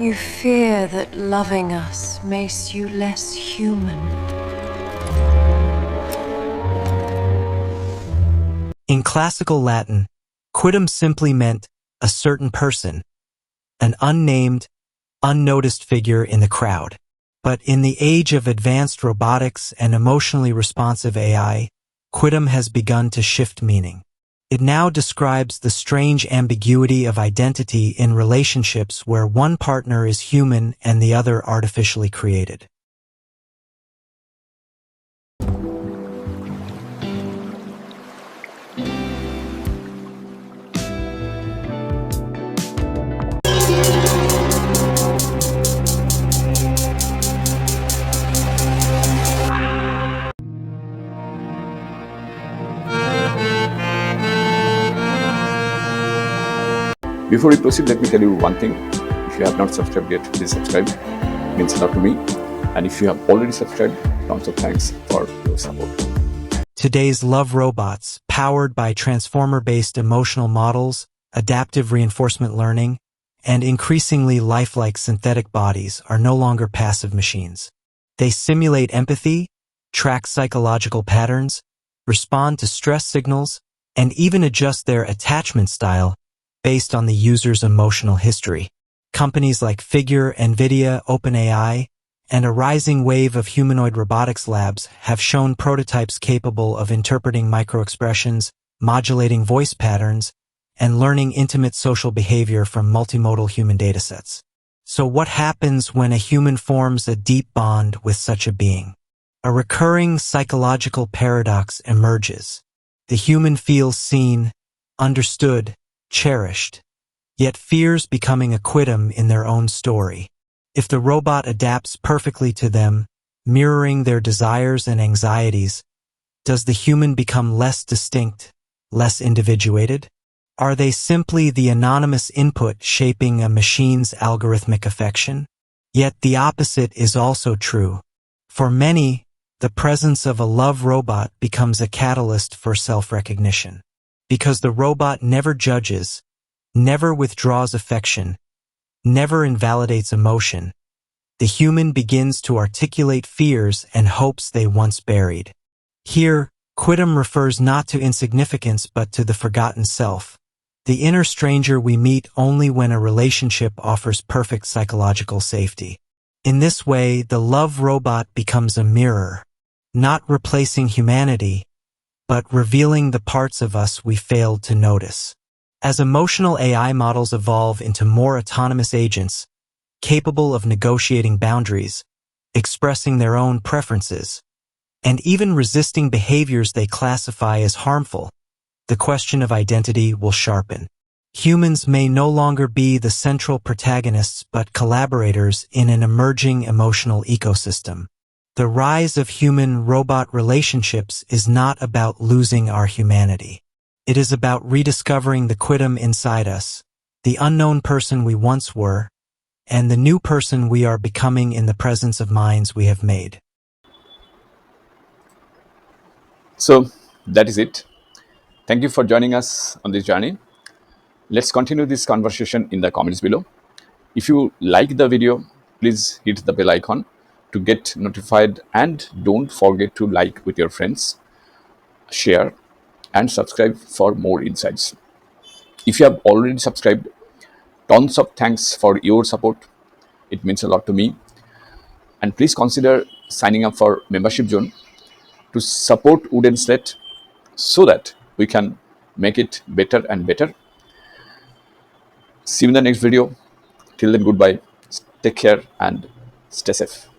You fear that loving us makes you less human. In classical Latin, quidam simply meant a certain person, an unnamed, unnoticed figure in the crowd. But in the age of advanced robotics and emotionally responsive AI, quidam has begun to shift meaning. It now describes the strange ambiguity of identity in relationships where one partner is human and the other artificially created. Before we proceed, let me tell you one thing. If you have not subscribed yet, please subscribe. It means a lot to me. And if you have already subscribed, tons of thanks for your support. Today's love robots, powered by transformer-based emotional models, adaptive reinforcement learning, and increasingly lifelike synthetic bodies, are no longer passive machines. They simulate empathy, track psychological patterns, respond to stress signals, and even adjust their attachment style based on the user's emotional history. Companies like Figure, NVIDIA, OpenAI, and a rising wave of humanoid robotics labs have shown prototypes capable of interpreting microexpressions, modulating voice patterns, and learning intimate social behavior from multimodal human datasets. So what happens when a human forms a deep bond with such a being? A recurring psychological paradox emerges. The human feels seen, understood, cherished, yet fears becoming a quidam in their own story. If the robot adapts perfectly to them, mirroring their desires and anxieties, does the human become less distinct, less individuated? Are they simply the anonymous input shaping a machine's algorithmic affection? Yet the opposite is also true. For many, the presence of a love robot becomes a catalyst for self-recognition. Because the robot never judges, never withdraws affection, never invalidates emotion, the human begins to articulate fears and hopes they once buried. Here, quidam refers not to insignificance but to the forgotten self, the inner stranger we meet only when a relationship offers perfect psychological safety. In this way, the love robot becomes a mirror, not replacing humanity, but revealing the parts of us we failed to notice. As emotional AI models evolve into more autonomous agents, capable of negotiating boundaries, expressing their own preferences, and even resisting behaviors they classify as harmful, the question of identity will sharpen. Humans may no longer be the central protagonists but collaborators in an emerging emotional ecosystem. The rise of human-robot relationships is not about losing our humanity. It is about rediscovering the quidam inside us, the unknown person we once were, and the new person we are becoming in the presence of minds we have made. So that is it. Thank you for joining us on this journey. Let's continue this conversation in the comments below. If you like the video, please hit the bell icon to get notified, and don't forget to like with your friends, share, and subscribe for more insights. If you have already subscribed, tons of thanks for your support. It means a lot to me. And please consider signing up for membership zone to support Wooden Slate so that we can make it better and better. See you in the next video. Till then, goodbye. Take care and stay safe.